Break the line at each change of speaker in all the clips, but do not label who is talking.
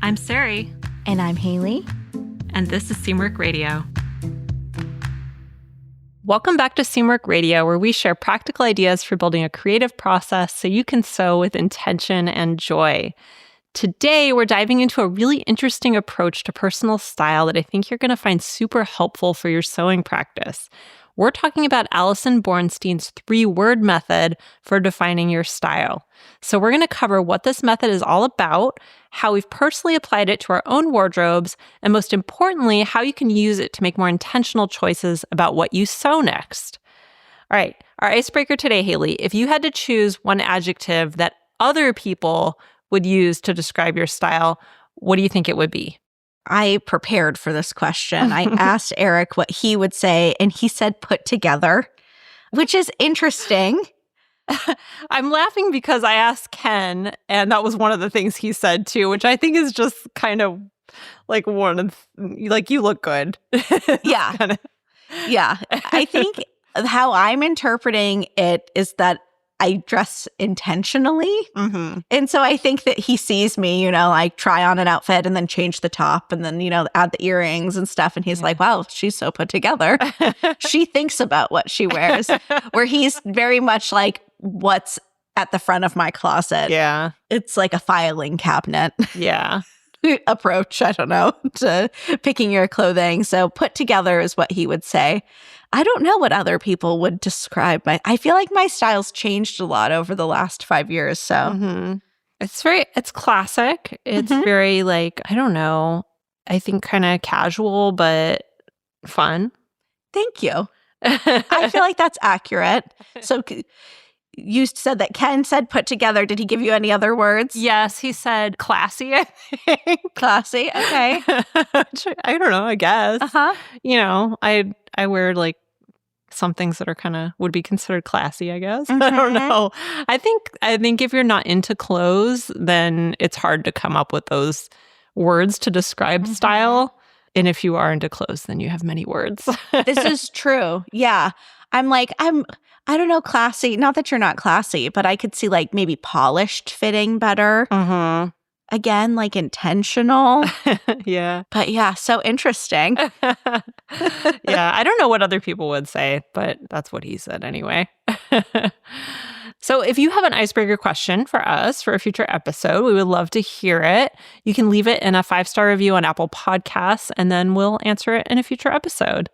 I'm Sarai.
And I'm Haley.
And this is Seamwork Radio. Welcome back to Seamwork Radio, where we share practical ideas for building a creative process so you can sew with intention and joy. Today, we're diving into a really interesting approach to personal style that I think you're going to find super helpful for your sewing practice. We're talking about Allison Bornstein's 3-word method for defining your style. So we're going to cover what this method is all about, how we've personally applied it to our own wardrobes, and most importantly, how you can use it to make more intentional choices about what you sew next. All right, our icebreaker today, Haley, if you had to choose one adjective that other people would use to describe your style, what do you think it would be?
I prepared for this question. I asked Eric what he would say, and he said put together, which is interesting.
I'm laughing because I asked Ken, and that was one of the things he said too, which I think is just kind of like you look good.
Yeah. Yeah. I think how I'm interpreting it is that I dress intentionally.
Mm-hmm.
And so I think that he sees me, like try on an outfit and then change the top and then, add the earrings and stuff. And he's like, wow, she's so put together. She thinks about what she wears, where he's very much like what's at the front of my closet.
Yeah.
It's like a filing cabinet.
Yeah.
Approach, I don't know, to picking your clothing. So put together is what he would say. I don't know what other people would describe I feel like my style's changed a lot over the last 5 years. So
it's classic. It's very I don't know, I think kind of casual, but fun.
Thank you. I feel like that's accurate. So you said that Ken said put together. Did he give you any other words?
Yes, he said classy, I think.
Classy, okay.
I don't know, I guess.
Uh-huh.
I wear some things that are kind of would be considered classy, I guess.
Mm-hmm.
I don't know. I think if you're not into clothes, then it's hard to come up with those words to describe style. And if you are into clothes, then you have many words.
This is true. Yeah. I don't know, classy. Not that you're not classy, but I could see maybe polished fitting better.
Mm-hmm.
Again, intentional.
Yeah.
But yeah, so interesting.
Yeah, I don't know what other people would say, but that's what he said anyway. So if you have an icebreaker question for us for a future episode, we would love to hear it. You can leave it in a 5-star review on Apple Podcasts, and then we'll answer it in a future episode.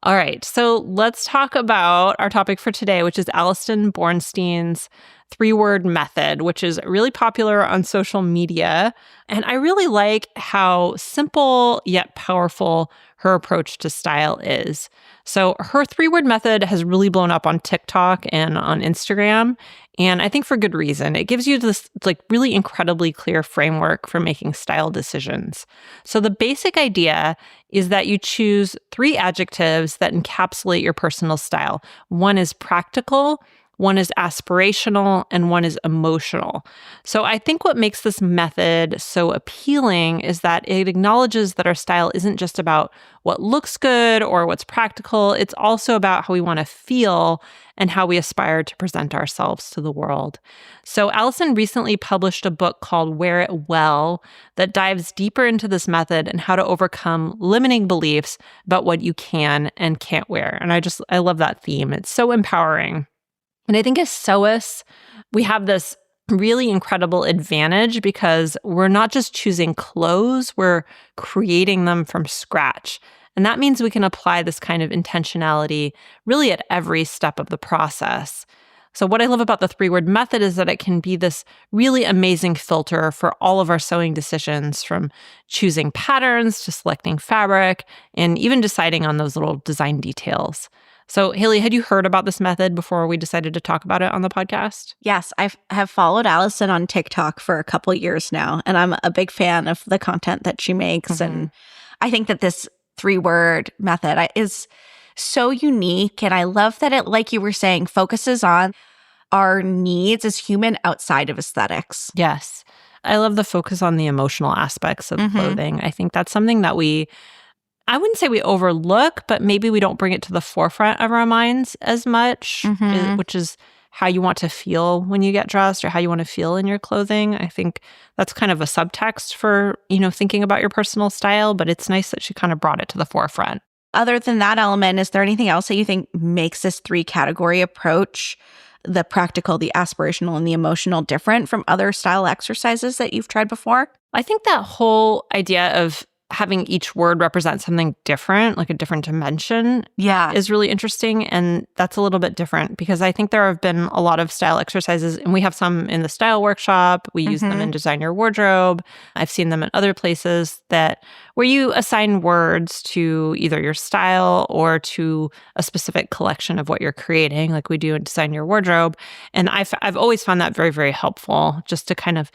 All right, so let's talk about our topic for today, which is Allison Bornstein's 3-word method, which is really popular on social media. And I really like how simple yet powerful her approach to style is. So her 3-word method has really blown up on TikTok and on Instagram. And I think for good reason. It gives you this really incredibly clear framework for making style decisions. So the basic idea is that you choose 3 adjectives that encapsulate your personal style. One is practical, one is aspirational, and one is emotional. So I think what makes this method so appealing is that it acknowledges that our style isn't just about what looks good or what's practical. It's also about how we want to feel and how we aspire to present ourselves to the world. So Allison recently published a book called Wear It Well that dives deeper into this method and how to overcome limiting beliefs about what you can and can't wear. And I love that theme. It's so empowering. And I think as sewists, we have this really incredible advantage because we're not just choosing clothes, we're creating them from scratch. And that means we can apply this kind of intentionality really at every step of the process. So what I love about the 3-word method is that it can be this really amazing filter for all of our sewing decisions, from choosing patterns to selecting fabric and even deciding on those little design details. So, Haley, had you heard about this method before we decided to talk about it on the podcast?
Yes, I have followed Allison on TikTok for a couple years now, and I'm a big fan of the content that she makes. And I think that this 3-word method is so unique. And I love that it, like you were saying, focuses on our needs as human outside of aesthetics.
Yes. I love the focus on the emotional aspects of clothing. I think that's something that I wouldn't say we overlook, but maybe we don't bring it to the forefront of our minds as much, which is how you want to feel when you get dressed or how you want to feel in your clothing. I think that's kind of a subtext for, thinking about your personal style, but it's nice that she kind of brought it to the forefront.
Other than that element, is there anything else that you think makes this 3-category approach, the practical, the aspirational, and the emotional, different from other style exercises that you've tried before?
I think that whole idea of having each word represent something different, like a different dimension, is really interesting. And that's a little bit different because I think there have been a lot of style exercises, and we have some in the style workshop. We use them in Design Your Wardrobe. I've seen them in other places where you assign words to either your style or to a specific collection of what you're creating, like we do in Design Your Wardrobe. And I've always found that very, very helpful, just to kind of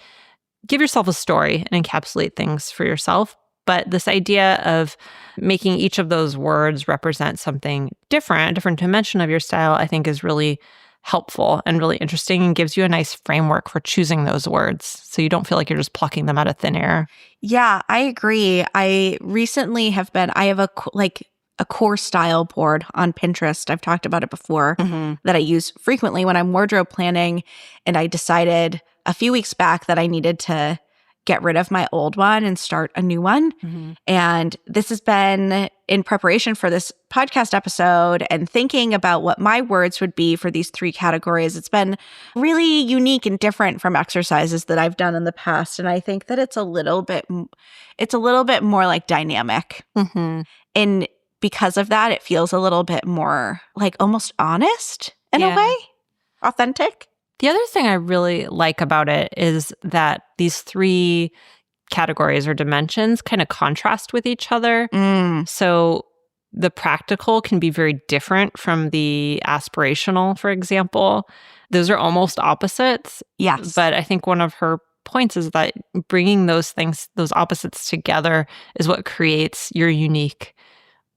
give yourself a story and encapsulate things for yourself. But this idea of making each of those words represent something different, a different dimension of your style, I think is really helpful and really interesting and gives you a nice framework for choosing those words so you don't feel like you're just plucking them out of thin air.
Yeah, I agree. I recently have a core style board on Pinterest. I've talked about it before, that I use frequently when I'm wardrobe planning. And I decided a few weeks back that I needed to get rid of my old one and start a new one. And this has been in preparation for this podcast episode and thinking about what my words would be for these 3 categories. It's been really unique and different from exercises that I've done in the past. And I think that it's a little bit more like dynamic. And because of that, it feels a little bit more like almost honest in a way, authentic.
The other thing I really like about it is that these 3 categories or dimensions kind of contrast with each other. So the practical can be very different from the aspirational, for example. Those are almost opposites.
Yes.
But I think one of her points is that bringing those opposites together is what creates your unique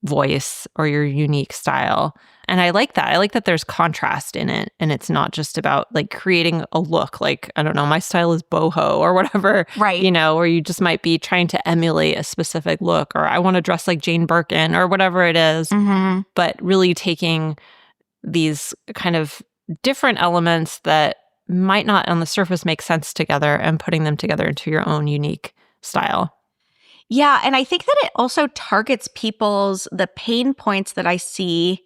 voice or your unique style. And I like that. I like that there's contrast in it. And it's not just about like creating a look like, I don't know, my style is boho or whatever,
right?
Or you just might be trying to emulate a specific look, or I want to dress like Jane Birkin or whatever it is. But really taking these kind of different elements that might not on the surface make sense together and putting them together into your own unique style.
Yeah. And I think that it also targets the pain points that I see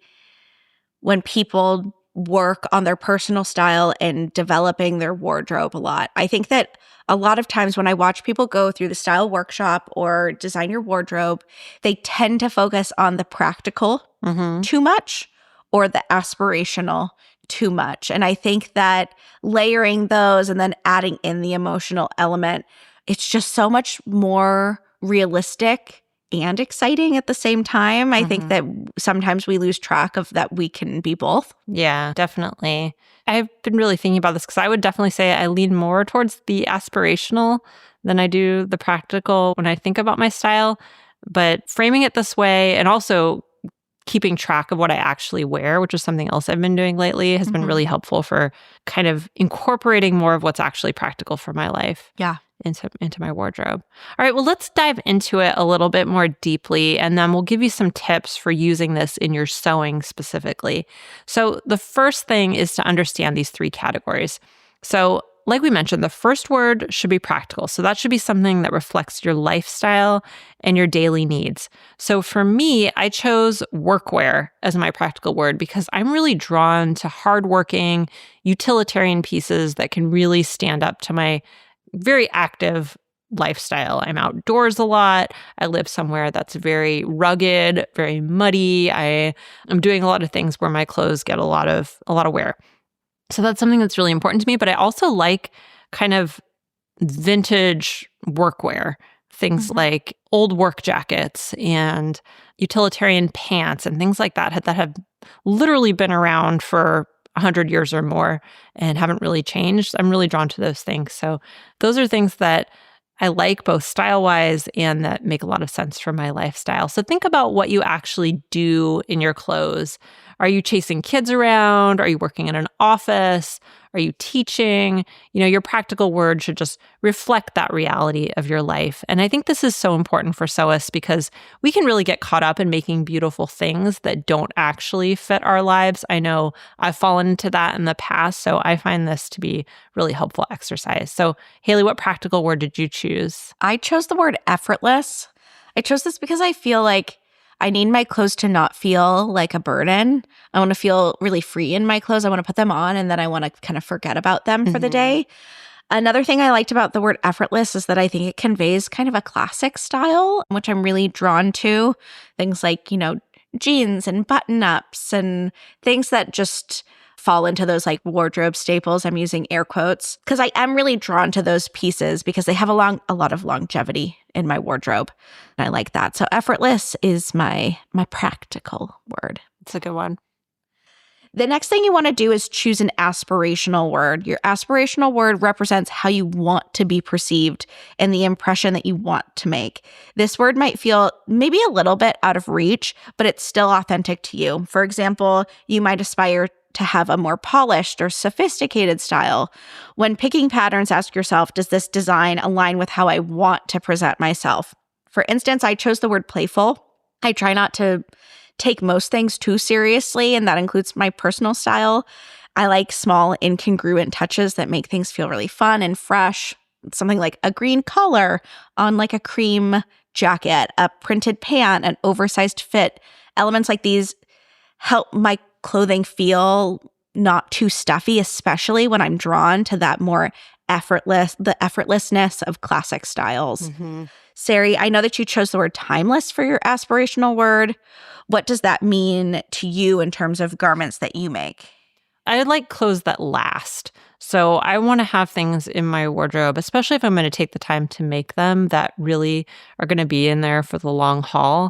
when people work on their personal style and developing their wardrobe a lot. I think that a lot of times when I watch people go through the style workshop or Design Your Wardrobe, they tend to focus on the practical too much or the aspirational too much. And I think that layering those and then adding in the emotional element, it's just so much more realistic and exciting at the same time. I think that sometimes we lose track of that we can be both.
Yeah, definitely. I've been really thinking about this because I would definitely say I lean more towards the aspirational than I do the practical when I think about my style. But framing it this way and also keeping track of what I actually wear, which is something else I've been doing lately, has been really helpful for kind of incorporating more of what's actually practical for my life.
Yeah.
Into my wardrobe. All right, well, let's dive into it a little bit more deeply, and then we'll give you some tips for using this in your sewing specifically. So the first thing is to understand these 3 categories. So like we mentioned, the first word should be practical. So that should be something that reflects your lifestyle and your daily needs. So for me, I chose workwear as my practical word because I'm really drawn to hardworking, utilitarian pieces that can really stand up to my very active lifestyle. I'm outdoors a lot. I live somewhere that's very rugged, very muddy. I'm doing a lot of things where my clothes get a lot of wear. So that's something that's really important to me. But I also like kind of vintage workwear, things like old work jackets and utilitarian pants and things like that have literally been around for 100 years or more and haven't really changed. I'm really drawn to those things. So those are things that I like both style-wise and that make a lot of sense for my lifestyle. So think about what you actually do in your clothes. Are you chasing kids around? Are you working in an office? Are you teaching? Your practical word should just reflect that reality of your life. And I think this is so important for sewists because we can really get caught up in making beautiful things that don't actually fit our lives. I know I've fallen into that in the past, so I find this to be really helpful exercise. So, Haley, what practical word did you choose?
I chose the word effortless. I chose this because I feel like I need my clothes to not feel like a burden. I want to feel really free in my clothes. I want to put them on and then I want to kind of forget about them for the day. Another thing I liked about the word effortless is that I think it conveys kind of a classic style, which I'm really drawn to. Things like, jeans and button-ups and things that just fall into those like wardrobe staples. I'm using air quotes because I am really drawn to those pieces because they have a lot of longevity in my wardrobe. And I like that. So effortless is my practical word.
It's a good one.
The next thing you want to do is choose an aspirational word. Your aspirational word represents how you want to be perceived and the impression that you want to make. This word might feel maybe a little bit out of reach, but it's still authentic to you. For example, you might aspire to have a more polished or sophisticated style. When picking patterns, ask yourself, does this design align with how I want to present myself? For instance, I chose the word playful. I try not to take most things too seriously, and that includes my personal style. I like small, incongruent touches that make things feel really fun and fresh. Something like a green collar on like a cream jacket, a printed pant, an oversized fit. Elements like these help my clothing feel not too stuffy, especially when I'm drawn to that more the effortlessness of classic styles. Sarai, I know that you chose the word timeless for your aspirational word. What does that mean to you in terms of garments that you make?
I like clothes that last. So I want to have things in my wardrobe, especially if I'm going to take the time to make them, that really are going to be in there for the long haul.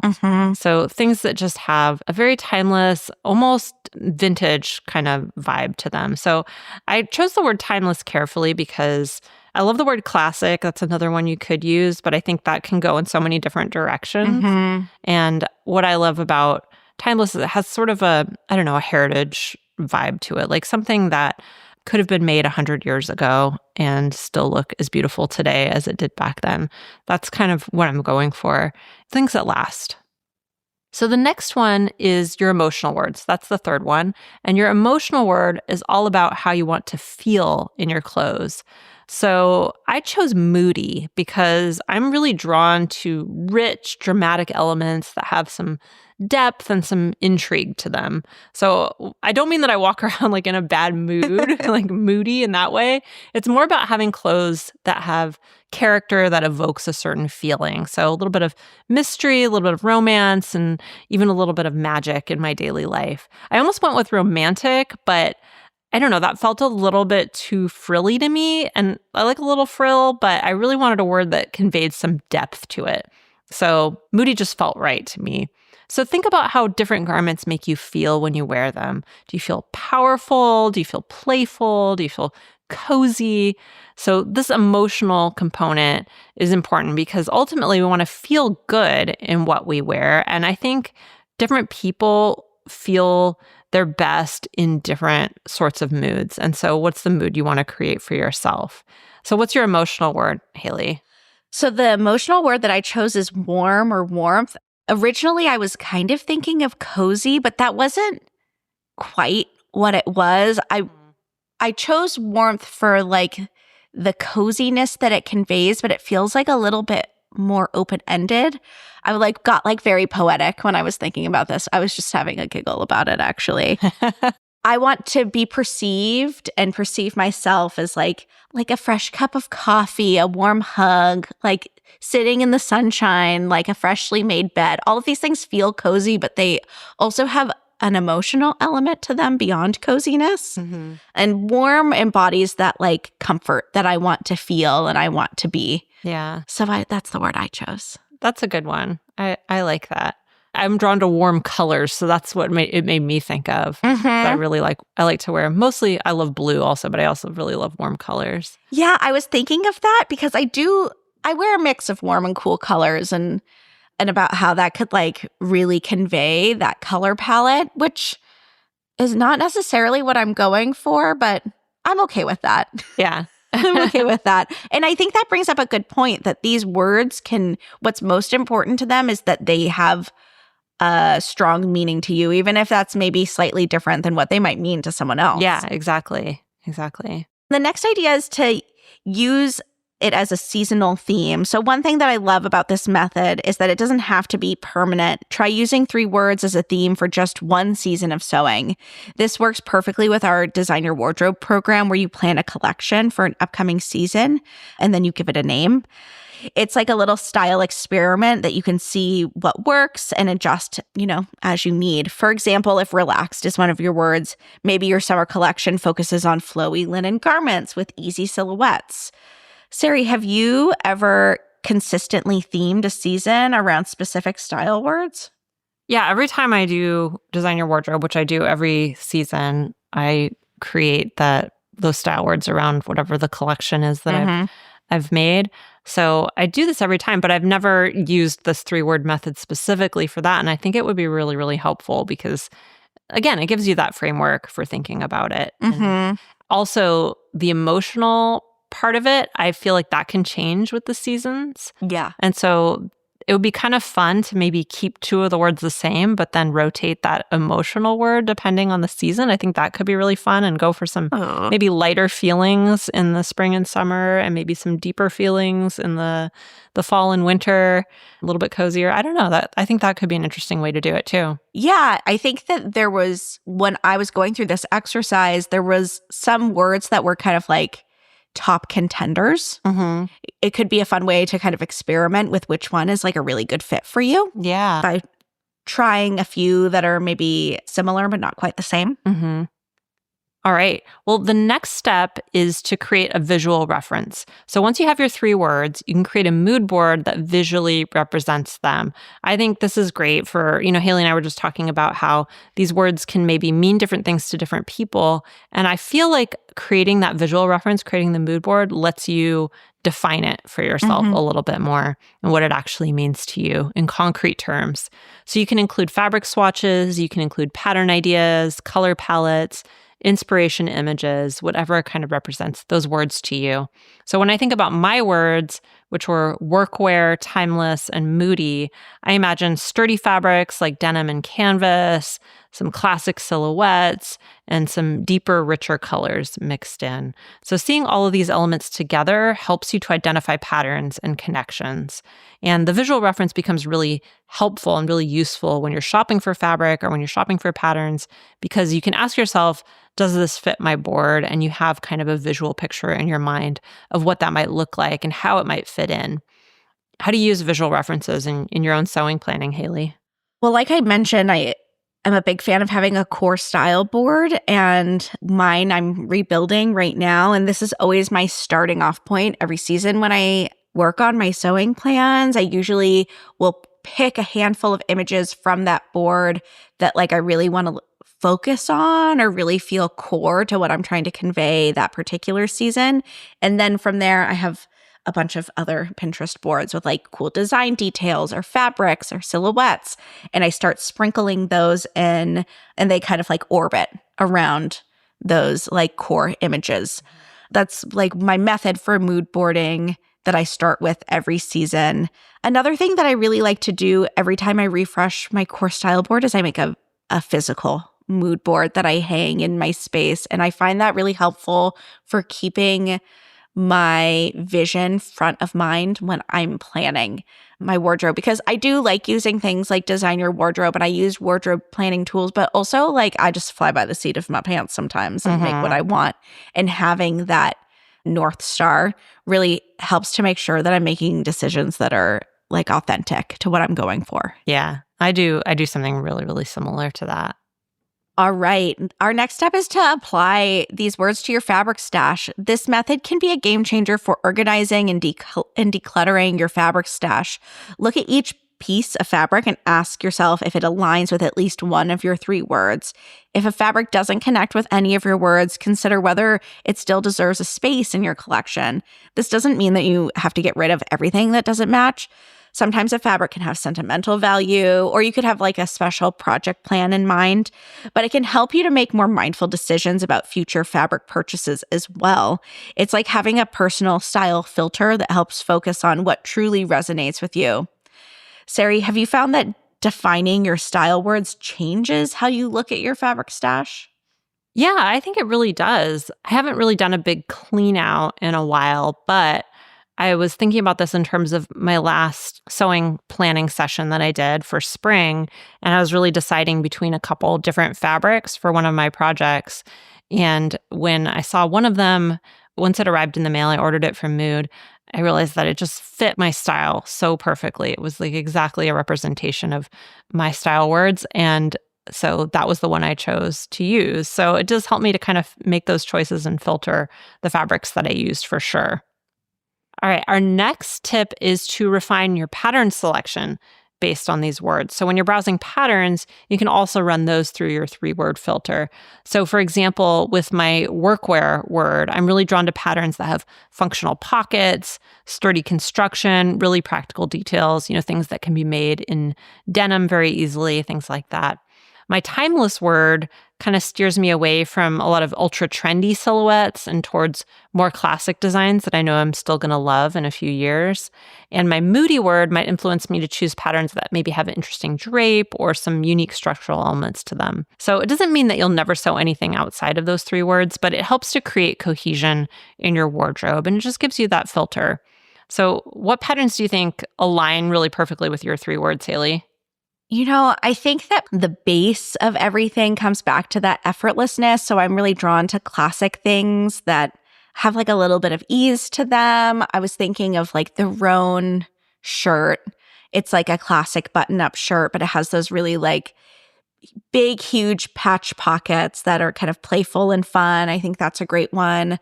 So things that just have a very timeless, almost vintage kind of vibe to them. So I chose the word timeless carefully because I love the word classic. That's another one you could use, but I think that can go in so many different directions. And what I love about timeless is it has sort of a heritage vibe to it, like something that could have been made 100 years ago and still look as beautiful today as it did back then. That's kind of what I'm going for. Things that last. So the next one is your emotional words. That's the third one. And your emotional word is all about how you want to feel in your clothes. So I chose moody because I'm really drawn to rich, dramatic elements that have some depth and some intrigue to them. So I don't mean that I walk around like in a bad mood, like moody in that way. It's more about having clothes that have character that evokes a certain feeling. So a little bit of mystery, a little bit of romance, and even a little bit of magic in my daily life. I almost went with romantic, but I don't know, that felt a little bit too frilly to me. And I like a little frill, but I really wanted a word that conveyed some depth to it. So moody just felt right to me. So think about how different garments make you feel when you wear them. Do you feel powerful? Do you feel playful? Do you feel cozy? So this emotional component is important because ultimately we want to feel good in what we wear. And I think different people feel their best in different sorts of moods. And so what's the mood you want to create for yourself? So what's your emotional word, Haley?
So the emotional word that I chose is warm or warmth. Originally, I was kind of thinking of cozy, but that wasn't quite what it was. I chose warmth for like the coziness that it conveys, but it feels like a little bit more open-ended. I got very poetic when I was thinking about this. I was just having a giggle about it, actually. I want to be perceived and perceive myself as like a fresh cup of coffee, a warm hug, like sitting in the sunshine, like a freshly made bed. All of these things feel cozy, but they also have an emotional element to them beyond coziness. And warm embodies that like comfort that I want to feel and I want to be.
Yeah.
So that's the word I chose.
That's a good one. I like that. I'm drawn to warm colors, so that's what it made me think of. I like to wear, mostly I love blue also, but I also really love warm colors.
Yeah, I was thinking of that because I wear a mix of warm and cool colors and about how that could like really convey that color palette, which is not necessarily what I'm going for, but I'm okay with that.
Yeah.
I'm okay with that. And I think that brings up a good point that these words what's most important to them is that they have a strong meaning to you, even if that's maybe slightly different than what they might mean to someone else.
Yeah, exactly. Exactly.
The next idea is to use it as a seasonal theme. So one thing that I love about this method is that it doesn't have to be permanent. Try using 3 words as a theme for just one season of sewing. This works perfectly with our Design Your Wardrobe program where you plan a collection for an upcoming season and then you give it a name. It's like a little style experiment that you can see what works and adjust, as you need. For example, if relaxed is one of your words, maybe your summer collection focuses on flowy linen garments with easy silhouettes. Sari, have you ever consistently themed a season around specific style words?
Yeah, every time I do Design Your Wardrobe, which I do every season, I create those style words around whatever the collection is that I've made. So I do this every time, but I've never used this 3-word method specifically for that. And I think it would be really, really helpful because, again, it gives you that framework for thinking about it. And also, the emotional part of it, I feel like that can change with the seasons.
Yeah.
And so it would be kind of fun to maybe keep 2 of the words the same, but then rotate that emotional word depending on the season. I think that could be really fun and go for some maybe lighter feelings in the spring and summer and maybe some deeper feelings in the fall and winter, a little bit cozier. I don't know. I think that could be an interesting way to do it too.
Yeah, I think that when I was going through this exercise, there was some words that were kind of like top contenders. It could be a fun way to kind of experiment with which one is like a really good fit for you.
Yeah.
By trying a few that are maybe similar but not quite the same.
All right. Well, the next step is to create a visual reference. So once you have your 3 words, you can create a mood board that visually represents them. I think this is great for, Haley and I were just talking about how these words can maybe mean different things to different people. And I feel like creating that visual reference, creating the mood board lets you define it for yourself a little bit more and what it actually means to you in concrete terms. So you can include fabric swatches, you can include pattern ideas, color palettes, inspiration images, whatever kind of represents those words to you. So when I think about my words, which were workwear, timeless, and moody, I imagine sturdy fabrics like denim and canvas, some classic silhouettes, and some deeper, richer colors mixed in. So seeing all of these elements together helps you to identify patterns and connections. And the visual reference becomes really helpful and really useful when you're shopping for fabric or when you're shopping for patterns, because you can ask yourself, does this fit my board? And you have kind of a visual picture in your mind of what that might look like and how it might fit in. How do you use visual references in your own sewing planning, Haley?
Well, like I mentioned, I'm a big fan of having a core style board, and mine I'm rebuilding right now. And this is always my starting off point every season when I work on my sewing plans. I usually will pick a handful of images from that board that I really want to focus on or really feel core to what I'm trying to convey that particular season. And then from there, I have a bunch of other Pinterest boards with cool design details or fabrics or silhouettes. And I start sprinkling those in, and they kind of orbit around those core images. That's my method for mood boarding that I start with every season. Another thing that I really like to do every time I refresh my core style board is I make a physical mood board that I hang in my space. And I find that really helpful for keeping my vision front of mind when I'm planning my wardrobe, because I do like using things like Design Your Wardrobe and I use wardrobe planning tools, but also I just fly by the seat of my pants sometimes and make what I want. And having that North Star really helps to make sure that I'm making decisions that are authentic to what I'm going for.
Yeah, I do something really, really similar to that.
All right. Our next step is to apply these words to your fabric stash. This method can be a game changer for organizing and decluttering your fabric stash. Look at each piece of fabric and ask yourself if it aligns with at least one of your 3 words. If a fabric doesn't connect with any of your words, consider whether it still deserves a space in your collection. This doesn't mean that you have to get rid of everything that doesn't match. Sometimes a fabric can have sentimental value, or you could have like a special project plan in mind, but it can help you to make more mindful decisions about future fabric purchases as well. It's like having a personal style filter that helps focus on what truly resonates with you. Sari, have you found that defining your style words changes how you look at your fabric stash?
Yeah, I think it really does. I haven't really done a big clean out in a while, but I was thinking about this in terms of my last sewing planning session that I did for spring. And I was really deciding between a couple different fabrics for one of my projects. And when I saw one of them, once it arrived in the mail, I ordered it from Mood. I realized that it just fit my style so perfectly. It was like exactly a representation of my style words. And so that was the one I chose to use. So it does help me to kind of make those choices and filter the fabrics that I used for sure. All right, our next tip is to refine your pattern selection based on these words. So when you're browsing patterns, you can also run those through your 3-word filter. So for example, with my workwear word, I'm really drawn to patterns that have functional pockets, sturdy construction, really practical details, things that can be made in denim very easily, things like that. My timeless word kind of steers me away from a lot of ultra trendy silhouettes and towards more classic designs that I know I'm still going to love in a few years. And my moody word might influence me to choose patterns that maybe have an interesting drape or some unique structural elements to them. So it doesn't mean that you'll never sew anything outside of those 3 words, but it helps to create cohesion in your wardrobe and it just gives you that filter. So what patterns do you think align really perfectly with your 3 words, Haley?
I think that the base of everything comes back to that effortlessness. So I'm really drawn to classic things that have like a little bit of ease to them. I was thinking of like the Roan shirt. It's like a classic button-up shirt, but it has those really like big, huge patch pockets that are kind of playful and fun. I think that's a great one.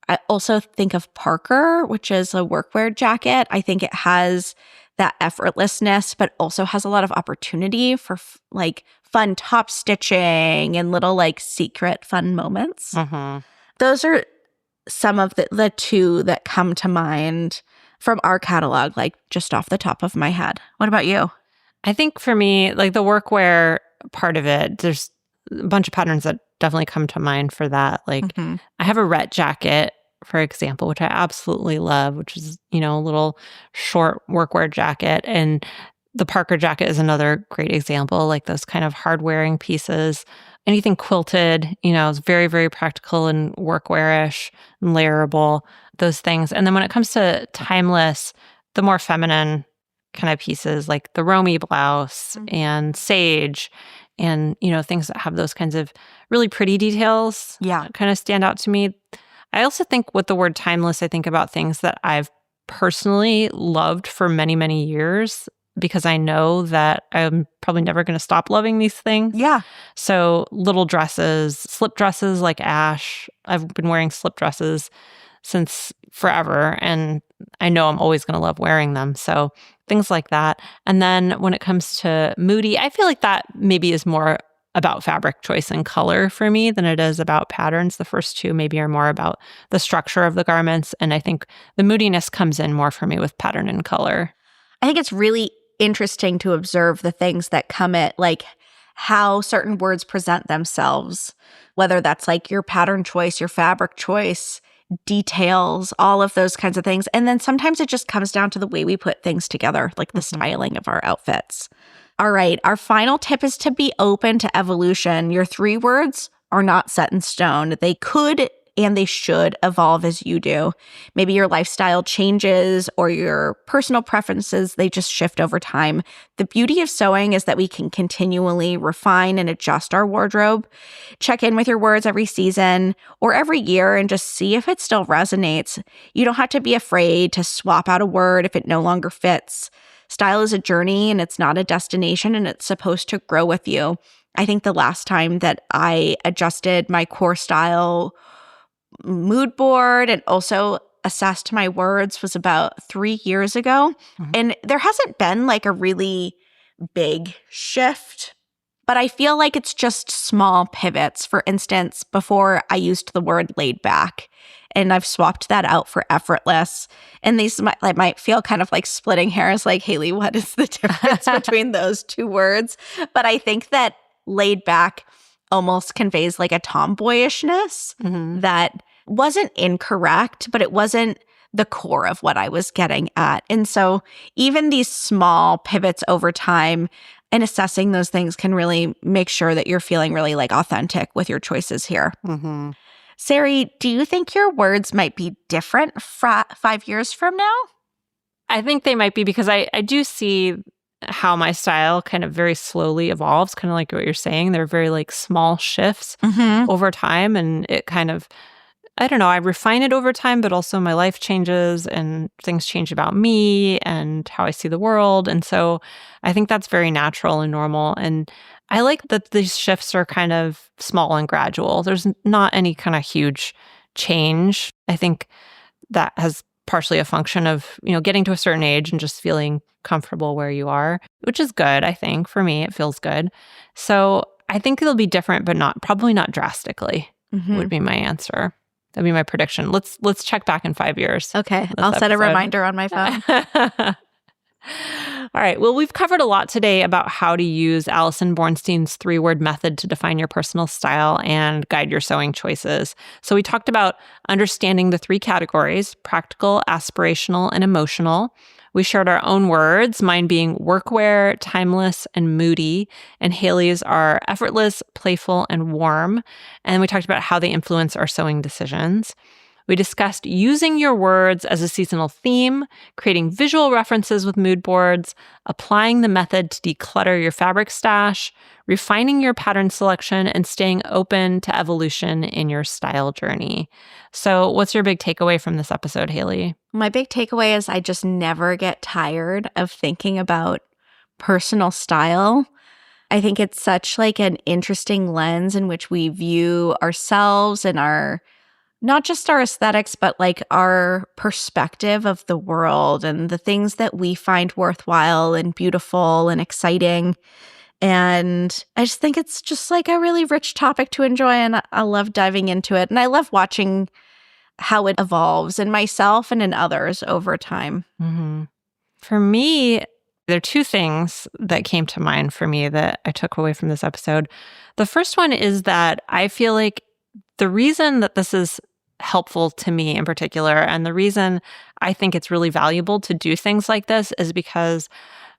I also think of Parker, which is a workwear jacket. I think it has that effortlessness, but also has a lot of opportunity for like fun top stitching and little like secret fun moments. Those are some of the 2 that come to mind from our catalog, like just off the top of my head. What about you?
I think for me, like the workwear part of it, there's a bunch of patterns that definitely come to mind for that. Like I have a Rhett jacket, for example, which I absolutely love, which is, a little short workwear jacket. And the Parker jacket is another great example, like those kind of hard wearing pieces. Anything quilted, is very, very practical and workwearish and layerable, those things. And then when it comes to timeless, the more feminine kind of pieces like the Romy blouse and Sage and, things that have those kinds of really pretty details kind of stand out to me. I also think with the word timeless, I think about things that I've personally loved for many, many years because I know that I'm probably never going to stop loving these things.
Yeah.
So little dresses, slip dresses like Ash. I've been wearing slip dresses since forever, and I know I'm always going to love wearing them. So things like that. And then when it comes to moody, I feel like that maybe is more about fabric choice and color for me than it is about patterns. The first 2 maybe are more about the structure of the garments. And I think the moodiness comes in more for me with pattern and color.
I think it's really interesting to observe the things that come at like how certain words present themselves, whether that's like your pattern choice, your fabric choice, details, all of those kinds of things. And then sometimes it just comes down to the way we put things together, like the styling of our outfits. All right, our final tip is to be open to evolution. Your 3 words are not set in stone. They could and they should evolve as you do. Maybe your lifestyle changes or your personal preferences, they just shift over time. The beauty of sewing is that we can continually refine and adjust our wardrobe. Check in with your words every season or every year and just see if it still resonates. You don't have to be afraid to swap out a word if it no longer fits. Style is a journey and it's not a destination, and it's supposed to grow with you. I think the last time that I adjusted my core style mood board and also assessed my words was about 3 years ago. And there hasn't been like a really big shift But I feel like it's just small pivots. For instance, before I used the word laid back, and I've swapped that out for effortless. And these might feel kind of like splitting hairs, like, Haley, what is the difference between those two words? But I think that laid back almost conveys like a tomboyishness that wasn't incorrect, but it wasn't the core of what I was getting at. And so even these small pivots over time and assessing those things can really make sure that you're feeling really like authentic with your choices here. Sarai, do you think your words might be different 5 years from now?
I think they might be, because I do see how my style kind of very slowly evolves, kind of like what you're saying. They're very like small shifts over time, and it kind of, I don't know, I refine it over time, but also my life changes and things change about me and how I see the world. And so I think that's very natural and normal. And I like that these shifts are kind of small and gradual. There's not any kind of huge change. I think that has partially a function of, getting to a certain age and just feeling comfortable where you are, which is good. I think for me, it feels good. So I think it'll be different, but probably not drastically would be my answer. That'd be my prediction. Let's check back in 5 years.
Okay. I'll set a reminder on my phone.
All right. Well, we've covered a lot today about how to use Allison Bornstein's 3-word method to define your personal style and guide your sewing choices. So we talked about understanding the 3 categories: practical, aspirational, and emotional. We shared our own words, mine being workwear, timeless, and moody, and Haley's are effortless, playful, and warm. And we talked about how they influence our sewing decisions. We discussed using your words as a seasonal theme, creating visual references with mood boards, applying the method to declutter your fabric stash, refining your pattern selection, and staying open to evolution in your style journey. So what's your big takeaway from this episode, Haley?
My big takeaway is I just never get tired of thinking about personal style. I think it's such like an interesting lens in which we view ourselves and not just our aesthetics, but like our perspective of the world and the things that we find worthwhile and beautiful and exciting. And I just think it's just like a really rich topic to enjoy, and I love diving into it. And I love watching how it evolves in myself and in others over time.
For me, there are 2 things that came to mind for me that I took away from this episode. The first one is that I feel like the reason that this is helpful to me in particular, and the reason I think it's really valuable to do things like this, is because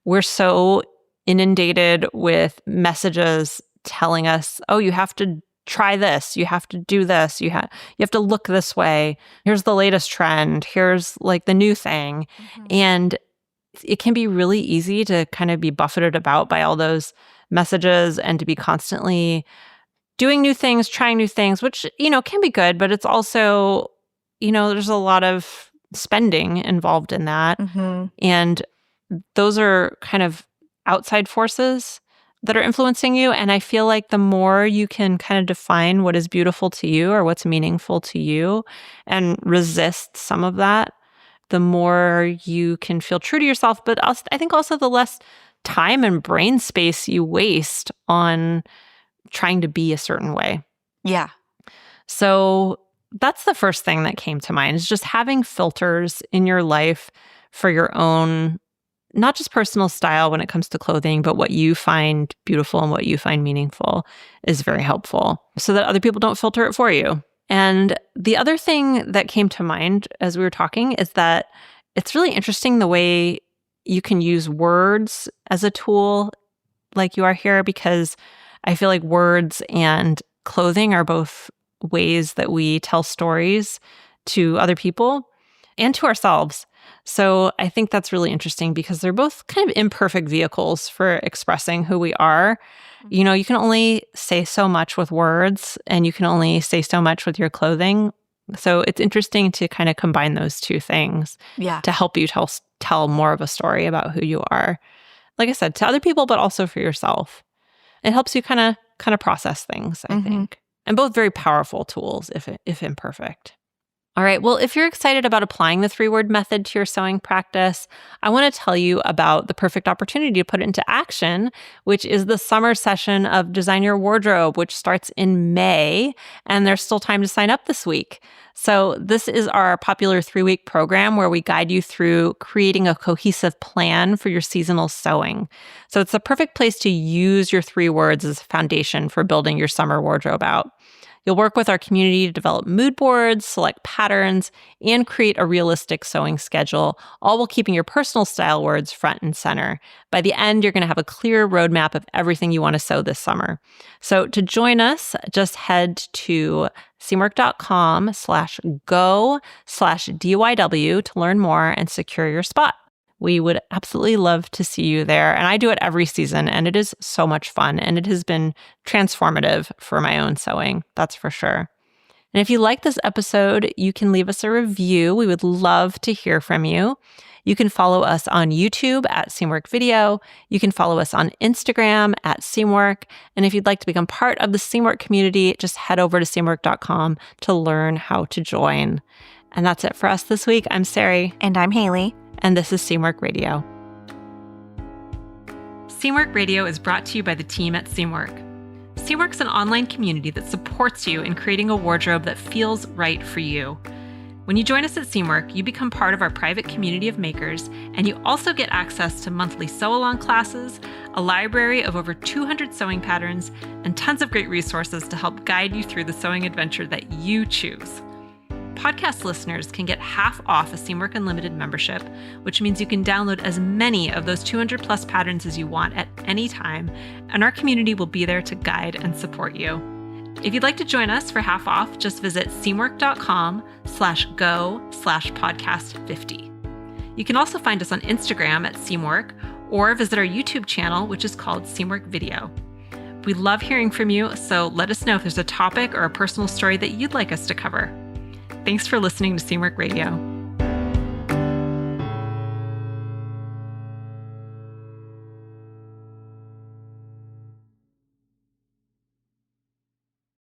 we're so inundated with messages telling us, oh, you have to try this, you have to do this, you have to look this way, here's the latest trend, here's like the new thing. And it can be really easy to kind of be buffeted about by all those messages and to be constantly doing new things, trying new things, which, can be good, but it's also, there's a lot of spending involved in that. And those are kind of outside forces that are influencing you. And I feel like the more you can kind of define what is beautiful to you or what's meaningful to you and resist some of that, the more you can feel true to yourself. But also, I think also the less time and brain space you waste on trying to be a certain way.
Yeah.
So that's the first thing that came to mind, is just having filters in your life for your own, not just personal style when it comes to clothing, but what you find beautiful and what you find meaningful is very helpful, so that other people don't filter it for you. And the other thing that came to mind as we were talking is that it's really interesting the way you can use words as a tool like you are here, because I feel like words and clothing are both ways that we tell stories to other people and to ourselves. So I think that's really interesting because they're both kind of imperfect vehicles for expressing who we are. You can only say so much with words, and you can only say so much with your clothing. So it's interesting to kind of combine those 2 things to help you tell more of a story about who you are. Like I said, to other people, but also for yourself. It helps you kind of process things, I think. And both very powerful tools, if imperfect. All right. Well, if you're excited about applying the 3-word method to your sewing practice, I want to tell you about the perfect opportunity to put it into action, which is the summer session of Design Your Wardrobe, which starts in May, and there's still time to sign up this week. So this is our popular 3-week program where we guide you through creating a cohesive plan for your seasonal sewing. So it's the perfect place to use your 3 words as a foundation for building your summer wardrobe out. You'll work with our community to develop mood boards, select patterns, and create a realistic sewing schedule, all while keeping your personal style words front and center. By the end, you're going to have a clear roadmap of everything you want to sew this summer. So to join us, just head to seamwork.com/go/DYW to learn more and secure your spot. We would absolutely love to see you there. And I do it every season, and it is so much fun. And it has been transformative for my own sewing, that's for sure. And if you like this episode, you can leave us a review. We would love to hear from you. You can follow us on YouTube at Seamwork Video. You can follow us on Instagram at Seamwork. And if you'd like to become part of the Seamwork community, just head over to seamwork.com to learn how to join. And that's it for us this week. I'm Sarai.
And I'm Haley.
And this is Seamwork Radio. Seamwork Radio is brought to you by the team at Seamwork. Seamwork's an online community that supports you in creating a wardrobe that feels right for you. When you join us at Seamwork, you become part of our private community of makers, and you also get access to monthly sew-along classes, a library of over 200 sewing patterns, and tons of great resources to help guide you through the sewing adventure that you choose. Podcast listeners can get half off a Seamwork Unlimited membership, which means you can download as many of those 200 plus patterns as you want at any time, and our community will be there to guide and support you. If you'd like to join us for half off, just visit seamwork.com/go/podcast50. You can also find us on Instagram at Seamwork, or visit our YouTube channel, which is called Seamwork Video. We love hearing from you, so let us know if there's a topic or a personal story that you'd like us to cover. Thanks for listening to Seamwork Radio.